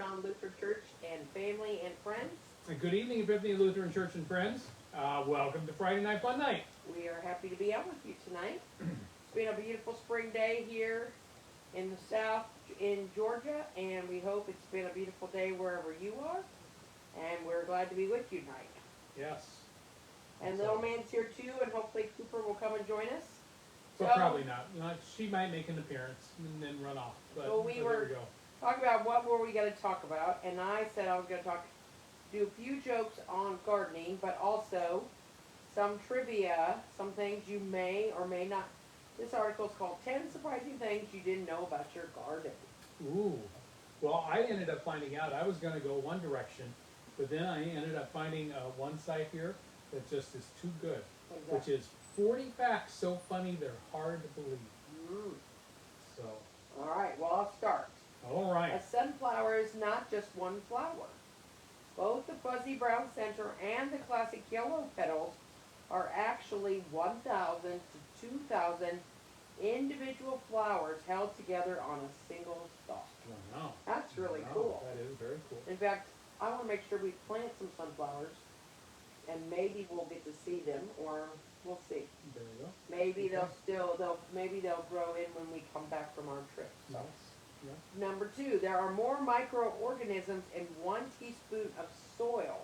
Town Lutheran Church and family and friends. And good evening, Epiphany Lutheran Church and friends. Welcome to Friday Night Fun Night. We are happy to be out with you tonight. It's been a beautiful spring day here in the south in Georgia, and we hope it's been a beautiful day wherever you are. And we're glad to be with you tonight. Yes. And little man's here too, and hopefully Cooper will come and join us. Well, probably not. She might make an appearance and then run off. But Well, we were talking about what were we going to talk about, and I said I was going to do a few jokes on gardening, but also some trivia, some things you may or may not. This article is called 10 Surprising Things You Didn't Know About Your Garden. Ooh. Well, I ended up finding out I was going to go one direction, but then I ended up finding one site here that just is too good, which is 40 facts so funny they're hard to believe. So. All right, well, I'll start. All right. A sunflower is not just one flower. Both the fuzzy brown center and the classic yellow petals are actually 1,000 to 2,000 individual flowers held together on a single stalk. Wow. That's really cool. That is very cool. In fact, I want to make sure we plant some sunflowers, and maybe we'll get to see them, or we'll see. There we go. Maybe they'll grow in when we come back from our trip. So. Yes. Yeah. Number 2, there are more microorganisms in 1 teaspoon of soil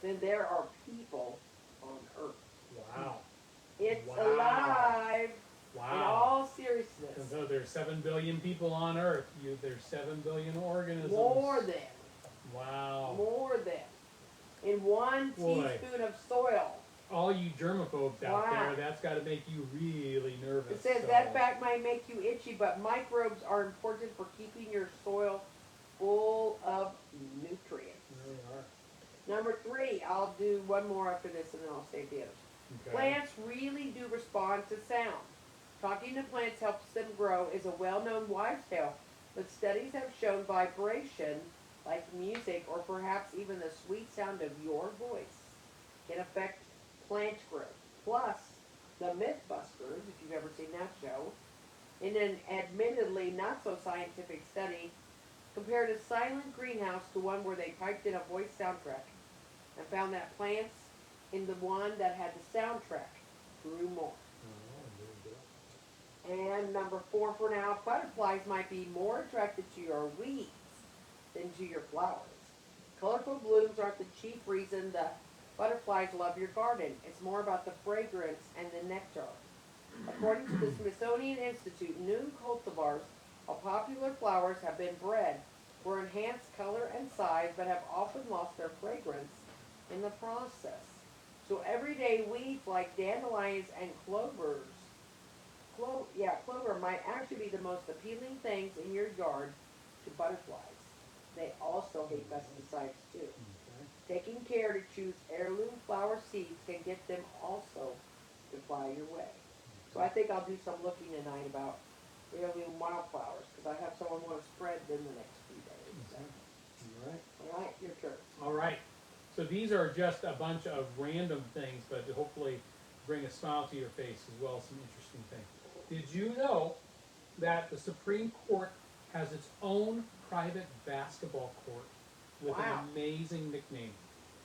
than there are people on Earth. Wow. It's Wow. alive. Wow. In all seriousness. So there's 7 billion people on Earth. There's 7 billion organisms. More than. Wow. More than. In 1 teaspoon of soil. All you germaphobes out Wow. there, that's got to make you really nervous. It says that fact might make you itchy, but microbes are important for keeping your soil full of nutrients. There we are. Number 3, I'll do one more after this and then I'll save the others. Okay. Plants really do respond to sound. Talking to plants helps them grow is a well-known wives' tale, but studies have shown vibration, like music or perhaps even the sweet sound of your voice, can affect plant growth. Plus, the Mythbusters, if you've ever seen that show, in an admittedly not so scientific study, compared a silent greenhouse to one where they piped in a voice soundtrack and found that plants in the one that had the soundtrack grew more. And number 4 for now, butterflies might be more attracted to your weeds than to your flowers. Colorful blooms aren't the chief reason the butterflies love your garden. It's more about the fragrance and the nectar. According to the Smithsonian Institute, new cultivars of popular flowers have been bred for enhanced color and size, but have often lost their fragrance in the process. So everyday weeds like dandelions and clover might actually be the most appealing things in your yard to butterflies. They also hate pesticides too. Okay. Taking care to choose heirloom flower seeds can get them also to fly your way. So I think I'll do some looking tonight about heirloom wildflowers, because I have someone want to spread them the next few days. Okay. All right. All right, your turn. All right. So these are just a bunch of random things, but hopefully bring a smile to your face as well as some interesting things. Did you know that the Supreme Court has its own private basketball court with an amazing nickname?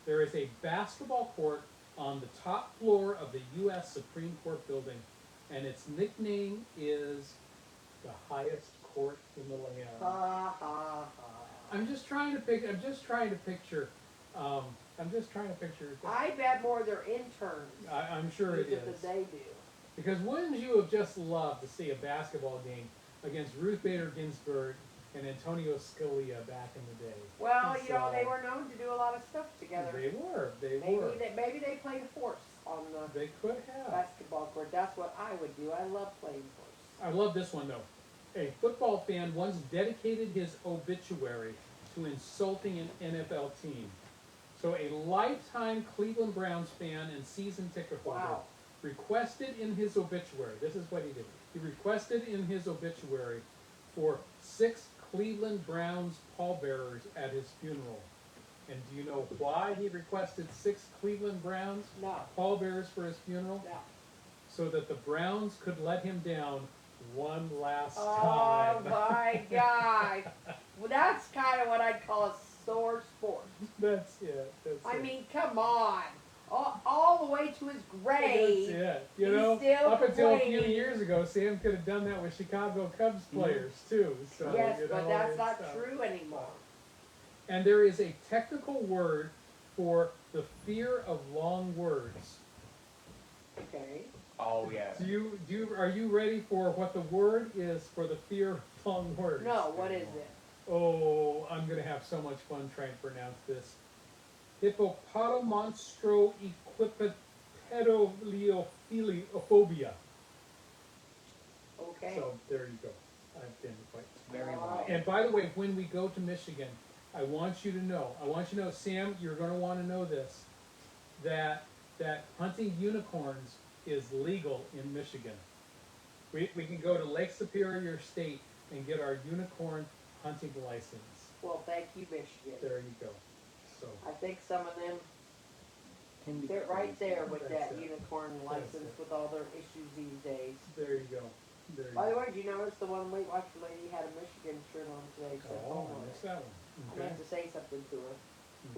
There is a basketball court on the top floor of the U.S. Supreme Court building, and its nickname is the highest court in the land. Ha ha ha. I'm just trying to picture. I bet more they're interns. I'm sure it use than is. they do. Because wouldn't you have just loved to see a basketball game against Ruth Bader Ginsburg and Antonio Scalia back in the day? Well, they were known to do a lot of stuff together. They were. Maybe they played horse on the They could have. basketball court. That's what I would do. I love playing horse. I love this one, though. A football fan once dedicated his obituary to insulting an NFL team. So a lifetime Cleveland Browns fan and season ticket holder requested in his obituary, this is what he did. He requested in his obituary for 6 Cleveland Browns pallbearers at his funeral. And do you know why he requested 6 Cleveland Browns pallbearers for his funeral? No. So that the Browns could let him down one last Oh time. my God. Well, that's kind of what I'd call a sore sport. That's it. That's I it. mean, come on. All the way to his grave. That's it. You He's know, still up until a few complaining. years ago, Sam could have done that with Chicago Cubs players too. So, Yes, you know, but that's it's, not true anymore. And there is a technical word for the fear of long words. Okay. Oh yeah. Are you ready for what the word is for the fear of long words? No, what is it? Oh, I'm going to have so much fun trying to pronounce this. Hippopotamonstro-equipedaliophobia. Okay. So there you go. I've been quite. Very All well. right. And by the way, when we go to Michigan, I want you to know, Sam, you're going to want to know this, that hunting unicorns is legal in Michigan. We can go to Lake Superior State and get our unicorn hunting license. Well, thank you, Michigan. There you go. So I think some of them Can be fit right there with That's that it. unicorn license with all their issues these days. there you go. There you By the go. way, did you notice the one Weight Watcher lady had a Michigan shirt on today? Said Oh, home I on missed it. that one. I Okay. meant to say something to her.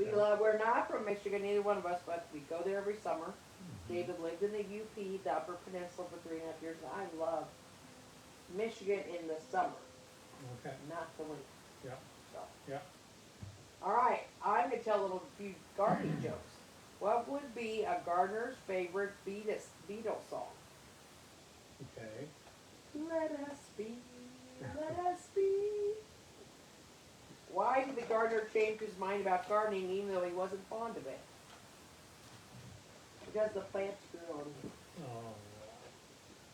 Okay. We're not from Michigan, neither one of us, but we go there every summer. Mhm. David lived in the UP, the Upper Peninsula, for 3.5 years, and I love Michigan in the summer, Okay. not the winter. Yeah. So. Yeah. All right, I'm gonna tell a few gardening jokes. What would be a gardener's favorite Beatles song? Okay. Let us be, let us be. Why did the gardener change his mind about gardening even though he wasn't fond of it? Because the plants grew on him. Oh.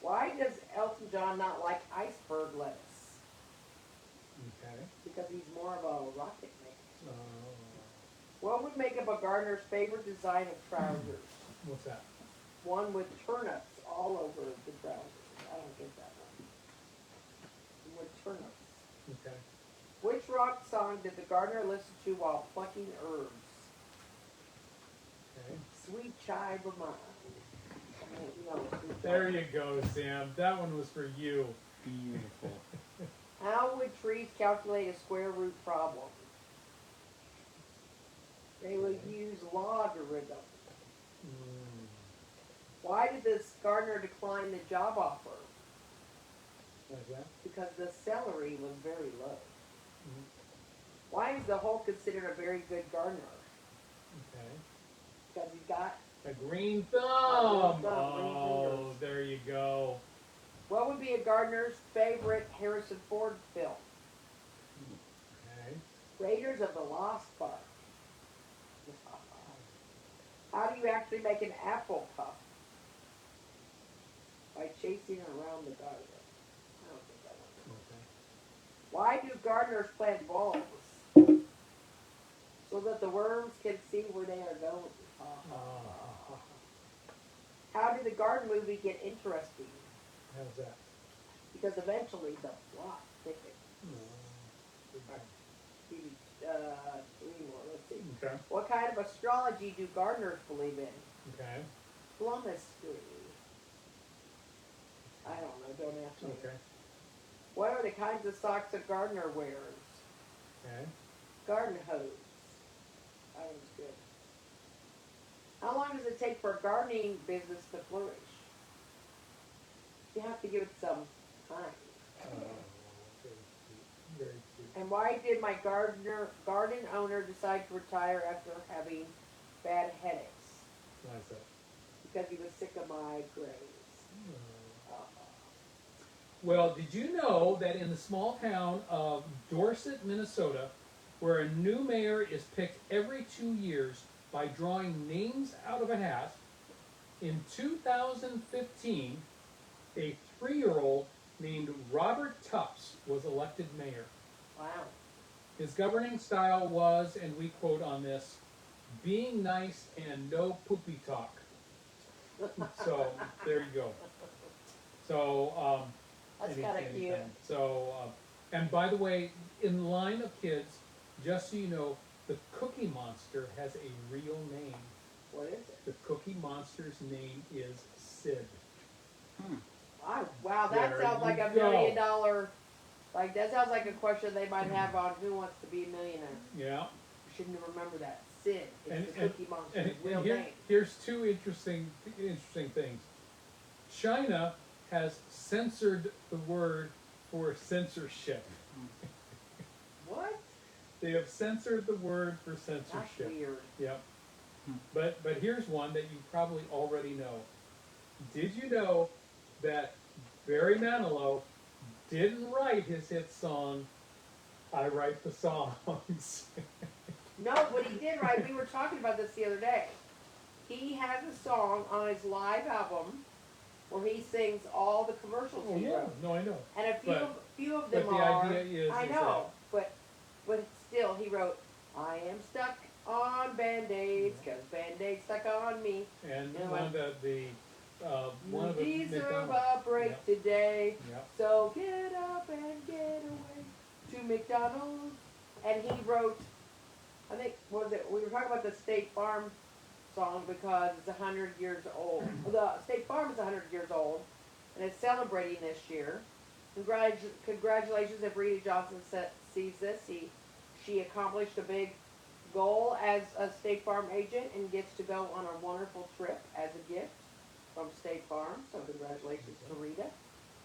Why does Elton John not like iceberg lettuce? Okay. Because he's more of a rocket man. Oh. What would make up a gardener's favorite design of trousers? What's that? One with turnips all over the trousers. I don't get that one. With turnips. Okay. Which rock song did the gardener listen to while plucking herbs? Okay. Sweet Child of Mine. No, Sweet There Child. you go, Sam. That one was for you. Beautiful. How would trees calculate a square root problem? They would use logarithm. Mm. Why did this gardener decline the job offer? What's that? Because the salary was very low. Mhm. Why is the Hulk considered a very good gardener? Okay. Because he got. A green thumb. Green thumb, Oh, green fingers. there you go. What would be a gardener's favorite Harrison Ford film? Okay. Raiders of the Lost Ark. How do you actually make an apple puff? By chasing around the garden. I don't think that one. Okay. Why do gardeners plant bulbs? So that the worms can see where they are going. How did the garden movie get interesting? How's that? Because eventually the plot thickens. Three more, let's see. Okay. What kind of astrology do gardeners believe in? Okay. Palmistry. I don't know, don't ask me. Okay. What are the kinds of socks a gardener wears? Okay. Garden hose. That one's good. How long does it take for a gardening business to flourish? You have to give it some time. Very cute. Very cute. And why did my garden owner decide to retire after having bad headaches? Why is that? Because he was sick of migraines. Well, did you know that in the small town of Dorset, Minnesota, where a new mayor is picked every 2 years by drawing names out of a hat, in 2015, a 3-year-old named Robert Tufts was elected mayor. Wow. His governing style was, and we quote on this, being nice and no poopy talk. So, there you go. So, That's kind of cute. So, and by the way, in the line of kids, just so you know, the Cookie Monster has a real name. What is it? The Cookie Monster's name is Sid. Wow, that There sounds like you $1 go. million Like, that sounds like a question they might have on Who Wants to Be a Millionaire. Yeah. You shouldn't remember that. Sid is And- the and- Cookie Monster's And real here, name. here's two interesting things. China has censored the word for censorship. What? They have censored the word for That's censorship. weird. Yep. But here's one that you probably already know. Did you know that Barry Manilow didn't write his hit song, I Write the Songs? No, what he did right, we were talking about this the other day. He has a song on his live album where he sings all the commercials Oh he yeah, wrote. no, I know. And a few of them But the are. idea is I know, but still, he wrote, I am stuck on Band-Aids, 'cause Band-Aids stuck on me. And You know one of You the deserve McDonald's. a break Yep. today, Yep. so get up and get away to McDonald's. And he wrote, I think, we were talking about the State Farm song because it's 100 years old. The State Farm is 100 years old, and it's celebrating this year. Congratulations if Rita Johnson sees this. She accomplished a big goal as a State Farm agent and gets to go on a wonderful trip as a gift from State Farm. So congratulations to Rita.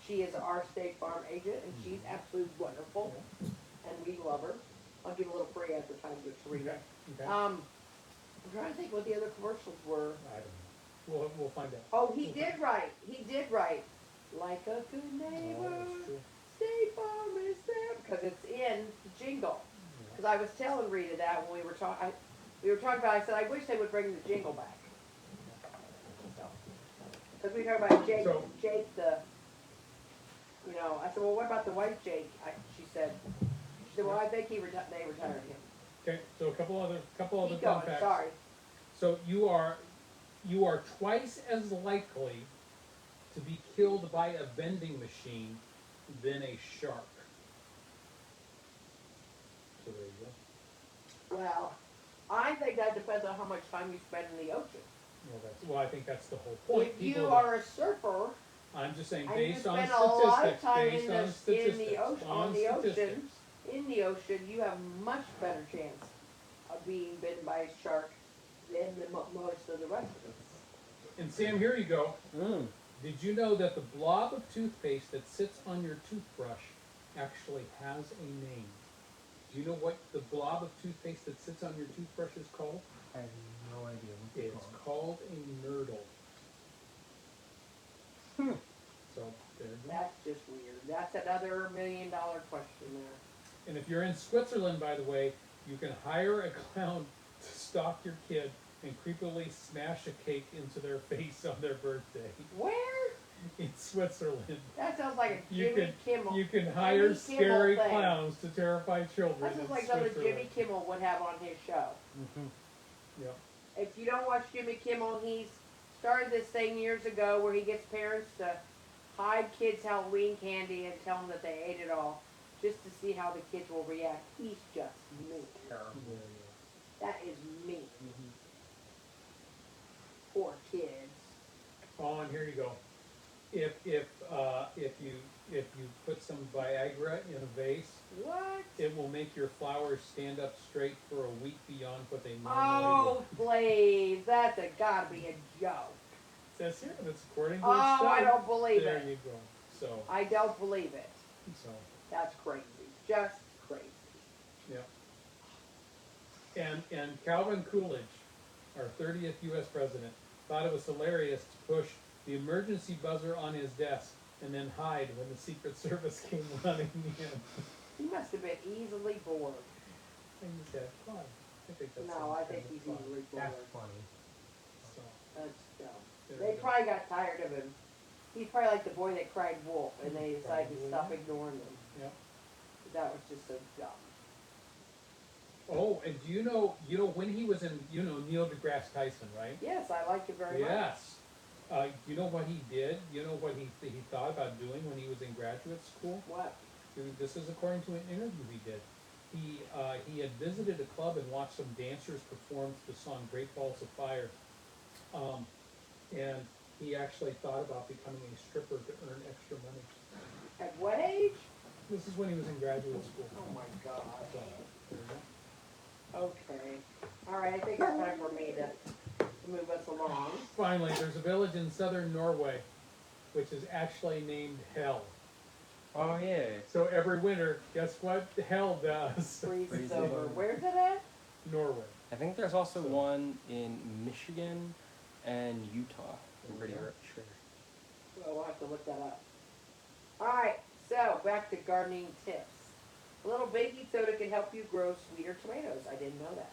She is our State Farm agent, and she's absolutely wonderful, and we love her. I'll give a little free advertisement to Rita. Okay. I'm trying to think what the other commercials were. I don't know. We'll find out. Oh, he did write. Like a good neighbor, Oh, that's true. State Farm is there, because it's in the jingle. Because I was telling Rita that when we were talking. We were talking about. I said I wish they would bring the jingle back. Because we were talking about Jake. So- Jake the. You know, I said, well, what about the white Jake? She said, well, I think they retired him. Okay, so a couple other Keep fun going. facts. Sorry. So you are twice as likely to be killed by a vending machine than a shark. So there you go. Well, I think that depends on how much time you spend in the ocean. Well, I think that's the whole point. If you People are a surfer I'm just saying, and you based on spend a lot of statistics, time based in on the statistics, ocean, on statistics. in the ocean, you have much better chance of being bitten by a shark than most of the rest of us. And Sam, here you go. Mm. Did you know that the blob of toothpaste that sits on your toothbrush actually has a name? Do you know what the blob of toothpaste that sits on your toothbrush is called? I have no idea what It's called a nurdle. So there you go. That's just weird. That's another $1 million question there. And if you're in Switzerland, by the way, you can hire a clown to stalk your kid and creepily smash a cake into their face on their birthday. Where? In Switzerland. That sounds like a You Jimmy Kimmel. You can hire Jimmy Kimmel scary thing. clowns to terrify children That in sounds like something Switzerland. Jimmy Kimmel would have on his show. Yep. If you don't watch Jimmy Kimmel, he's started this thing years ago where he gets parents to hide kids' Halloween candy and tell them that they ate it all, just to see how the kids will react. He's just mean. Terrible. That is mean. Poor kids. Oh, and here you go. If you put some Viagra in a vase, What? it will make your flowers stand up straight for a week beyond what they normally Oh, please. That's gotta be a joke. would. Says here, that's according to Oh, the study. I don't believe There it. you go. So, I don't believe it. That's crazy. Just crazy. yeah. And Calvin Coolidge, our 30th U.S. president, thought it was hilarious to push the emergency buzzer on his desk and then hide when the Secret Service came running in. He must have been easily bored. And he said, fun. I think that's No, I think he's fun. easily bored. That's funny. So, That's dumb. there They you go. probably got tired of him. He's probably like the boy that cried wolf, and they decided to Probably. stop ignoring him. Yep. That was just so dumb. Oh, and do you know when he was in, Neil deGrasse Tyson, right? Yes, I like it very much. Yes. You know what he did? You know what he thought about doing when he was in graduate school? What? This is according to an interview he did. He had visited a club and watched some dancers perform the song Great Balls of Fire. And he actually thought about becoming a stripper to earn extra money. At what age? This is when he was in graduate school. Oh my God. So, there you go. Okay. All right, I think it's time for me to move us along. Finally, there's a village in southern Norway, which is actually named Hell. Oh, yeah. So every winter, guess what Hell does? Freezes Freezes over. over. Where's it at? Norway. I think there's also one in Michigan and Utah. I'm pretty sure. Well, we'll have to look that up. All right, so back to gardening tips. A little baking soda can help you grow sweeter tomatoes. I didn't know that.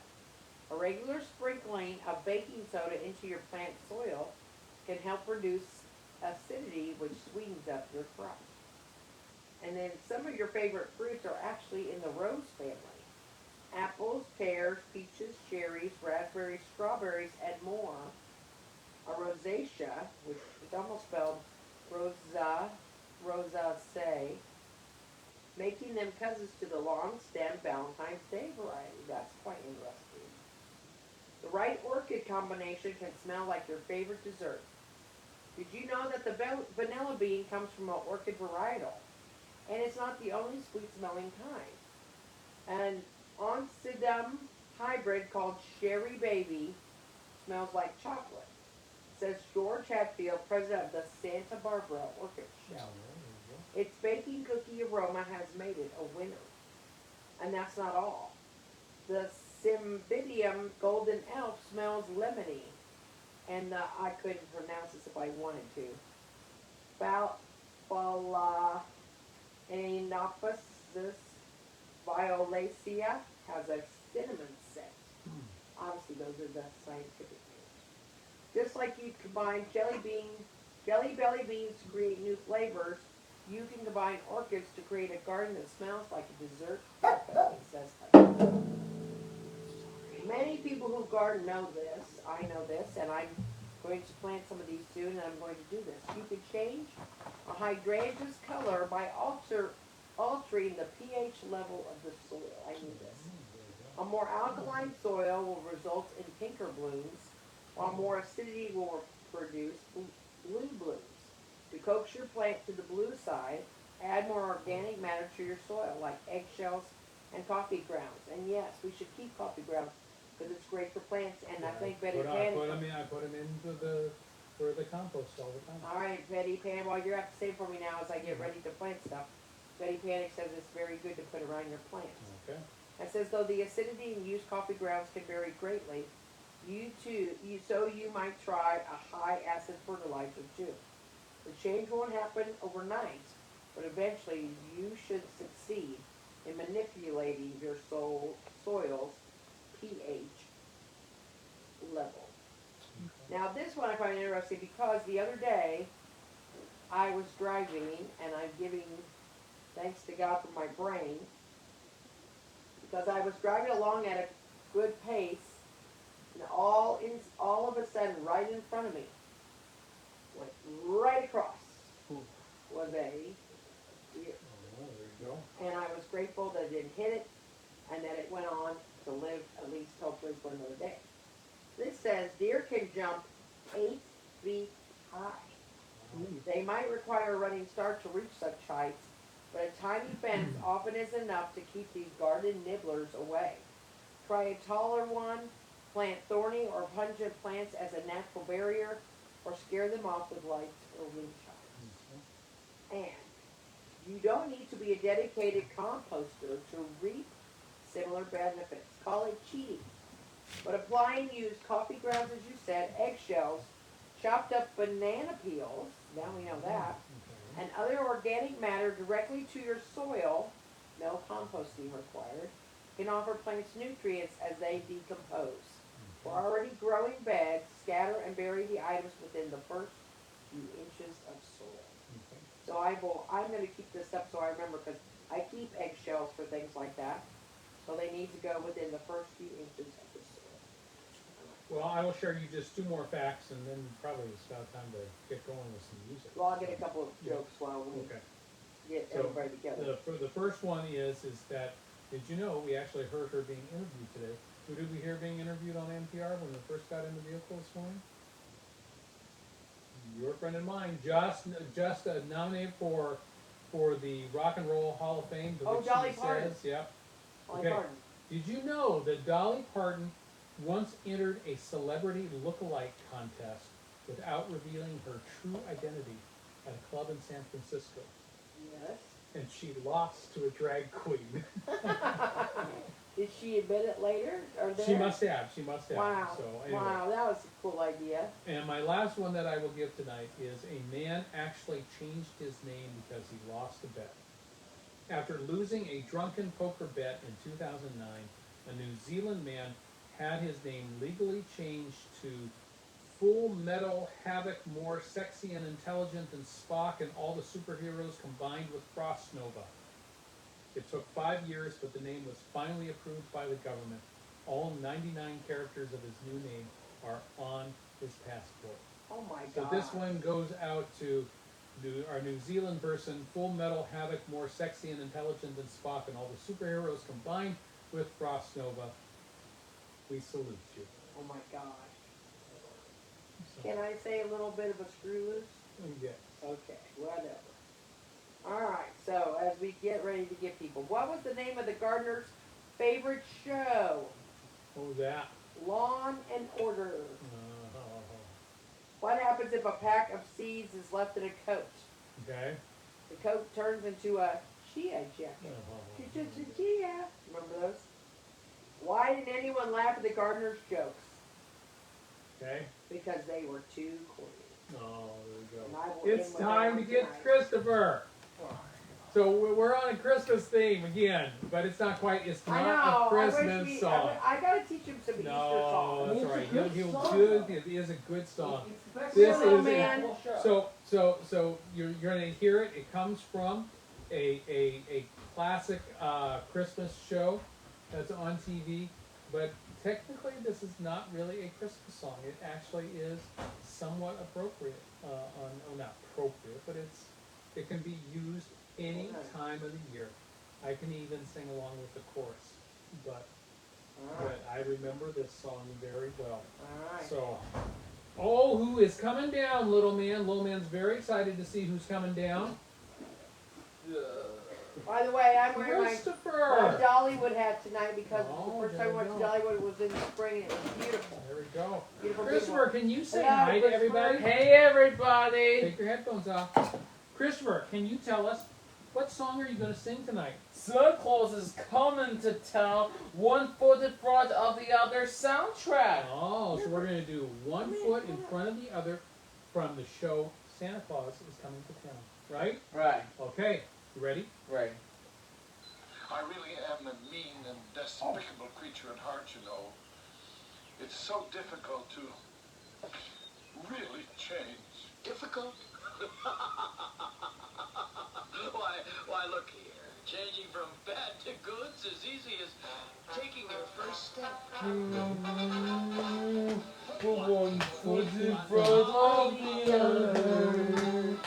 A regular sprinkling of baking soda into your plant soil can help reduce acidity, which sweetens up your crop. And then some of your favorite fruits are actually in the rose family. Apples, pears, peaches, cherries, raspberries, strawberries, and more. A rosacea, which is almost spelled rosaceae, making them cousins to the long-stem Valentine's Day variety. That's quite interesting. The right orchid combination can smell like your favorite dessert. Did you know that the vanilla bean comes from an orchid varietal? And it's not the only sweet-smelling kind. An Oncidum hybrid called Sherry Baby smells like chocolate, says George Hatfield, president of the Santa Barbara Orchid Show. Its baking cookie aroma has made it a winner. And that's not all. The Cymbidium golden elf smells lemony. And I couldn't pronounce this if I wanted to. Phalaenopsis violacea has a cinnamon scent. Obviously, those are the scientific names. Just like you combine jelly belly beans to create new flavors, you can combine orchids to create a garden that smells like a dessert. It says many people who garden know this. I know this, and I'm going to plant some of these soon, and I'm going to do this. You can change a hydrangea's color by altering the pH level of the soil. I knew this. A more alkaline soil will result in pinker blooms, while more acidity will produce blue blooms. To coax your plant to the blue side, add more organic matter to your soil, like eggshells and coffee grounds. And yes, we should keep coffee grounds because it's great for plants. And I think Betty Pan. I put them into for the compost all the time. All right, Betty Pan. While you're have to say for me now as I get ready to plant stuff. Betty Panic says it's very good to put around your plants. Okay. It says though the acidity in used coffee grounds can vary greatly, you might try a high acid fertilizer too. The change won't happen overnight, but eventually you should succeed in manipulating your soil's pH level. Now this one I find interesting because the other day I was driving and I'm giving thanks to God for my brain because I was driving along at a good pace and all of a sudden right in front of me went right across was a deer. Oh, there you go. And I was grateful that it didn't hit it and that it went on to live at least hopefully for another day. This says deer can jump 8 feet high. They might require a running start to reach such heights, but a tiny fence often is enough to keep these garden nibblers away. Try a taller one, plant thorny or pungent plants as a natural barrier, or scare them off with lights or wind chimes. And you don't need to be a dedicated composter to reap similar benefits. Call it cheating. But apply and use coffee grounds, as you said, eggshells, chopped up banana peels, now we know that, and other organic matter directly to your soil, no composting required, can offer plants nutrients as they decompose. For already growing beds, scatter and bury the items within the first few inches of soil. So I'm going to keep this up so I remember because I keep eggshells for things like that. So they need to go within the first few inches of the soil. Well, I will share you just 2 more facts, and then probably it's about time to get going with some music. Well, I'll get a couple of jokes while we Okay. get So, everybody together. The first one is that, did you know we actually heard her being interviewed today? Who did we hear being interviewed on NPR when we first got in the vehicle this morning? Your friend and mine, just nominated for for the Rock and Roll Hall of Fame, to Oh, which Dolly she Parton. says, yep. Dolly Okay. Parton. Did you know that Dolly Parton once entered a celebrity look-alike contest without revealing her true identity at a club in San Francisco? Yes. And she lost to a drag queen. Did she admit it later or there? She must have. Wow. So anyway. Wow, that was a cool idea. And my last one that I will give tonight is a man actually changed his name because he lost a bet. After losing a drunken poker bet in 2009, a New Zealand man had his name legally changed to Full Metal Havoc, more sexy and intelligent than Spock and all the superheroes combined with Frost Nova. It took 5 years, but the name was finally approved by the government. All 99 characters of his new name are on his passport. Oh my So god. this one goes out to our New Zealand person, Full Metal Havoc, more sexy and intelligent than Spock and all the superheroes combined with Frost Nova. We salute you. Oh my gosh. So, Can I say a little bit of a screw loose? yes. Okay, whatever. Alright, so as we get ready to give people, what was the name of the gardener's favorite show? What was that? Lawn and Order. What happens if a pack of seeds is left in a coat? Okay. The coat turns into a chia jacket. Chia. Remember those? Why didn't anyone laugh at the gardener's jokes? Okay. Because they were too corny. Oh, there And we I go. will It's end with time that to get tonight. Christopher. So we're on a Christmas theme again, but it's not quite. It's I not know. a Christmas I song. gotta teach him some Easter No, songs. that's It's a all right. good He'll song, do. though. It is a good song. This This Little is man. So you're gonna hear it. It comes from a classic Christmas show that's on TV, but technically this is not really a Christmas song. It actually is somewhat appropriate. Not appropriate, but it can be used any time of the year. I can even sing along with the chorus, but I remember this song very well. Alright. So, oh, who is coming down, little man? Little man's very excited to see who's coming down. By the way, I'm wearing my Christopher! Dollywood hat tonight because Oh, the first there time I we went to go. Dollywood was in the spring and it was beautiful. There we go. Beautiful Christopher, can you say Hello, hi to Christopher. everybody? Hey everybody! Take your headphones off. Christopher, can you tell us what song are you going to sing tonight? Santa Claus is coming to town, one foot in front of the other soundtrack. Oh, so we're going to do one foot in front of the other from the show Santa Claus is Coming to Town. Right? Right, Okay. You ready? right. I really am a mean and despicable creature at heart, you know. It's so difficult to really change. Difficult? why, look here. Changing from bad to good's as easy as taking your first step. One foot in front of the other.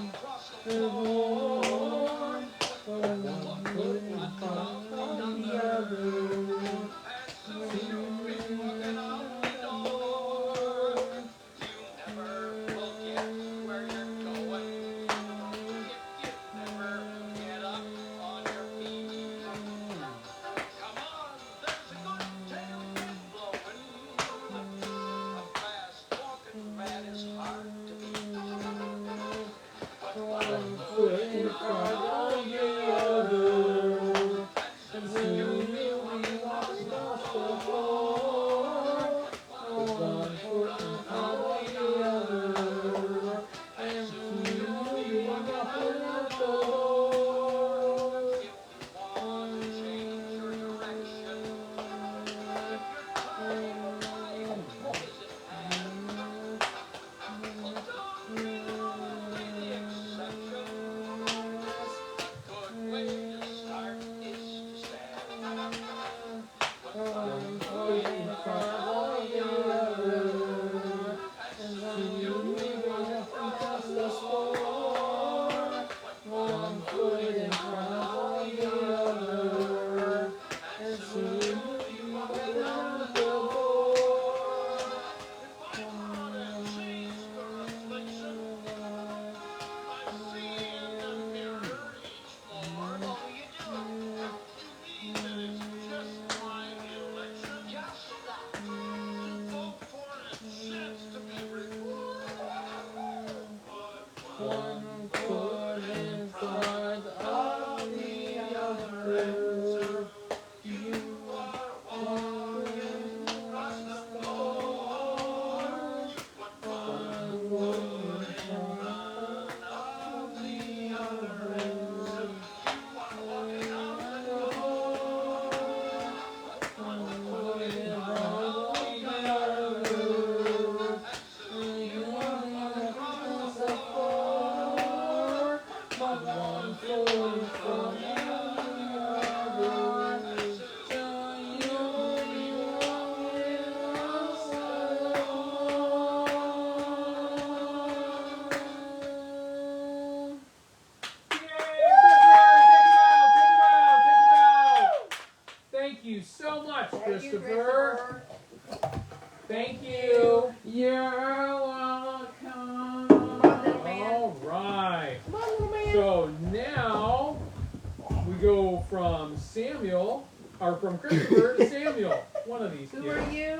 Across the floor. One foot in front of the other. As soon as you're walking out the door, you never forget where you're going. If you never get up on your feet. Come on, there's a good tale blowing. A fast-walking man is hard to beat. But One foot in so much, Thank you, Christopher. Christopher. Thank you. You're welcome. Come on, little man. All right. Come on, little man. So now we go from Samuel, or from Christopher to Samuel. One of these Who kids. are you?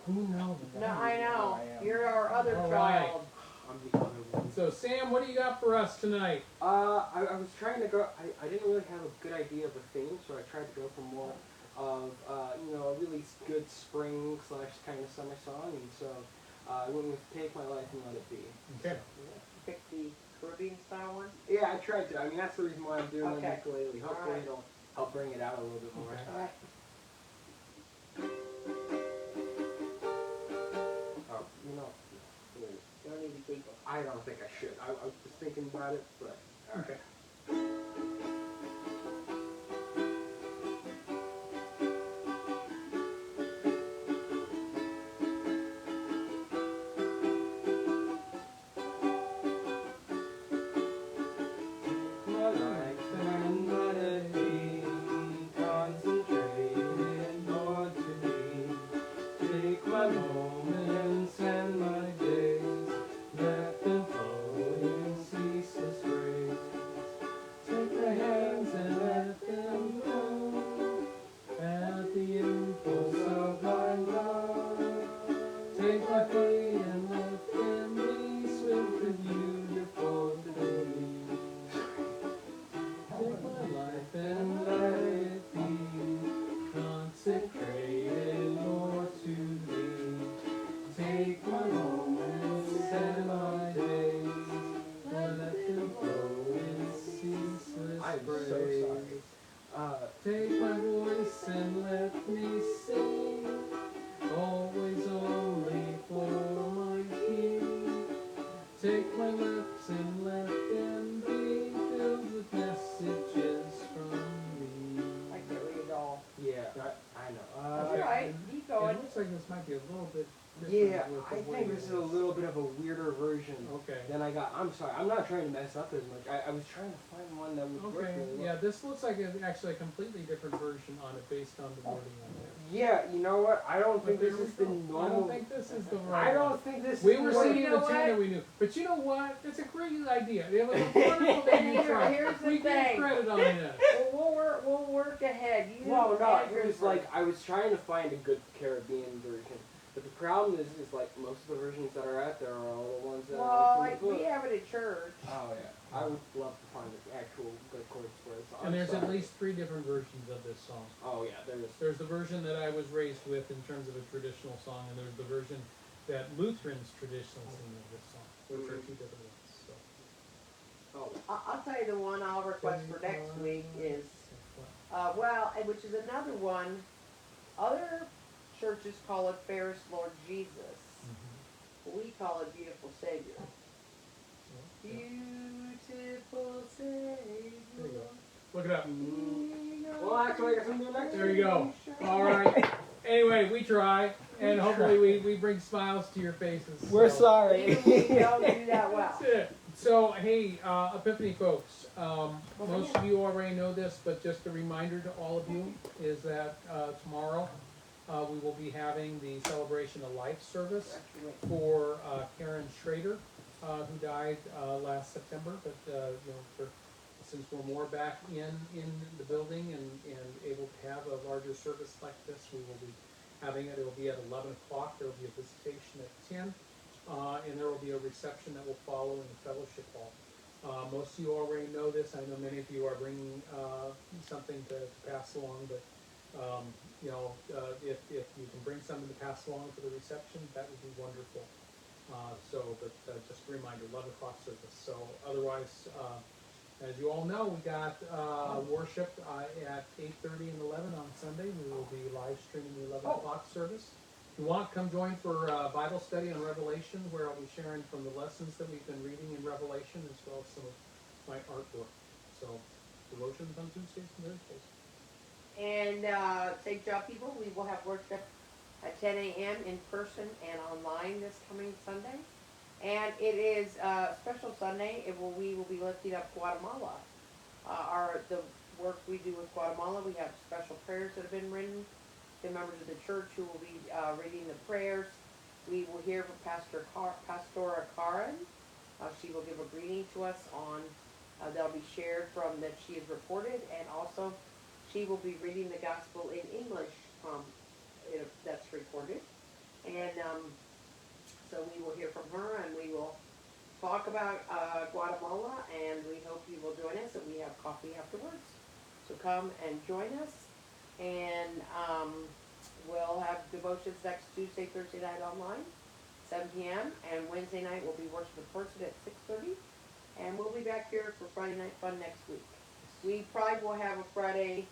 Who knows? No, I know. You're our other All right. child. I'm the other one. So Sam, what do you got for us tonight? I was trying to go. I didn't really have a good idea of a theme, so I tried to go for more of a really good spring / kind of summer song, and so I went with "Take My Life and Let It Be." Okay. Pick the Caribbean style one. Yeah, I tried to. I mean, that's the reason why I'm doing Okay. the ukulele. Hopefully, Alright. it'll help bring it out a little bit more. Okay. All right. Oh, you know, You don't need to keep them. I don't think I should. I was thinking about it, but Okay. My life and let it be concentrated, Lord, to thee. Take my moments and my days, let them flow in ceaseless praise. Take my hands and let them go at the impulse of thy love. Take my feet and let them be swift and beautiful to thee. Take my life and let it be consecrated, Lord, to thee. Take my moments and my days, let them flow in ceaseless praise. Take my voice and let me sing, always only for my King. Take my lips and let them be filled with messages from me. I can't read it all. Yeah, I know. That's all right. Keep It going. looks like this might be a little bit different. Yeah, with the I way think this is a little bit of a weirder version Okay. than I got. I'm sorry, I'm not trying to mess up as much. I was trying to find one that would work Okay. really well. Yeah, this looks like it's actually a completely different version on it based on the wording on there. Yeah, you know what? I don't think But this there is we the go. I normal. don't think this is the right I one. don't think this We is were the one. singing You the know tune what? that we knew. But you know what? It's a great idea. It was a wonderful thing you tried. Here's the We give thing. credit on this. We'll work ahead. You Well, no, and it was Griffin. like I was trying to find a good Caribbean version, but the problem is like most of the versions that are out there are all the ones that Well, are like, from the we book. have it at church. Oh yeah, I would love to find the actual good chords for it. So And I'm there's at sorry. least 3 different versions of this song. Oh yeah, there's. There's the version that I was raised with in terms of a traditional song, and there's the version that Lutherans traditionally sing of this song, which are 2 different ones. So. Oh, I'll tell you the one I'll request for next week is, and which is another one. Other churches call it Fairest Lord Jesus. We call it Beautiful Savior. Beautiful There you Savior. go. Look it up. well, actually, I guess I'm doing next. There you go. All right. Anyway, we try, and hopefully we bring smiles to your faces. We're so. sorry. Even we don't do that well. That's it. So, hey, Epiphany folks, most of you already know this, but just a reminder to all of you is that tomorrow we will be having the Celebration of Life service for Karen Schrader, who died last September, but since we're more back in the building and able to have a larger service like this, we will be having it. It will be at 11 o'clock. There will be a visitation at 10. And there will be a reception that will follow in the fellowship hall. Most of you already know this. I know many of you are bringing something to pass along, but if you can bring something to pass along for the reception, that would be wonderful. But just a reminder, 11 o'clock service. So otherwise, as you all know, we got worship at 8:30 and 11 on Sunday. We will be live streaming the 11 o'clock service. If you want, come join for Bible study on Revelation, where I'll be sharing from the lessons that we've been reading in Revelation, as well as some of my artwork. So, devotions on Tuesdays and Thursdays. And St. John people, we will have worship at 10 a.m. in person and online this coming Sunday. And it is a special Sunday. We will be lifting up Guatemala. The work we do with Guatemala, we have special prayers that have been written the members of the church who will be reading the prayers. We will hear from Pastora Karen. She will give a greeting to us on, that'll be shared from that she has recorded, and also she will be reading the gospel in English that's recorded. And so we will hear from her, and we will talk about Guatemala, and we hope you will join us, and we have coffee afterwards. So come and join us, and we'll have devotions next Tuesday, Thursday night online, 7 p.m., and Wednesday night will be worship in person at 6:30, and we'll be back here for Friday Night Fun next week. We probably will have a Friday,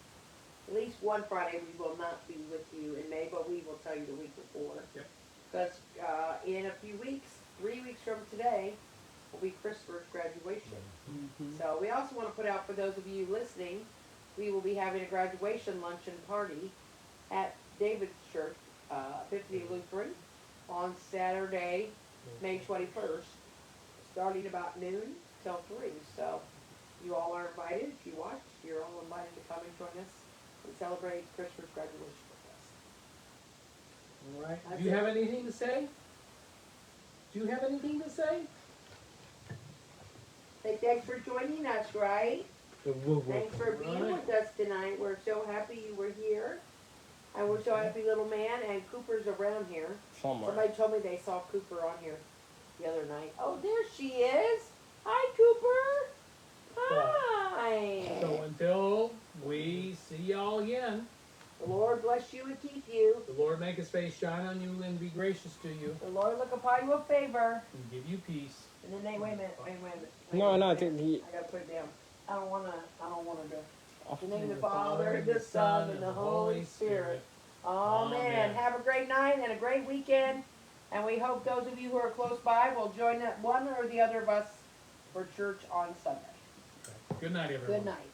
at least one Friday we will not be with you in May, but we will tell you the week before. Yep. Because in a few weeks, 3 weeks from today, will be Christopher's graduation. Mm-hmm. So we also want to put out for those of you listening, we will be having a graduation luncheon party at David's Church, Epiphany Lutheran, on Saturday, May 21st, starting about noon till 3. So you all are invited. If you watch, you're all invited to come and join us and celebrate Christopher's graduation with us. All right. That's Do you it. have anything to say? Do you have anything to say? Hey, thanks for joining us, right? Thanks for being Right. with us tonight. We're so happy you were here. And we're so happy, little man, and Cooper's around here. Somewhere. Somebody told me they saw Cooper on here the other night. Oh, there she is. Hi, Cooper. Hi. So until we see y'all again, The Lord bless you and keep you. the Lord make his face shine on you and be gracious to you The Lord look upon you with favor. and give you peace. And then wait a minute. No, no, I wait a think minute. I gotta put it down. I don't wanna do. In the name of the Father, the Son, and the Holy Spirit. Amen. Amen. Have a great night and a great weekend. And we hope those of you who are close by will join one or the other of us for church on Sunday. Good night, everyone. Good night.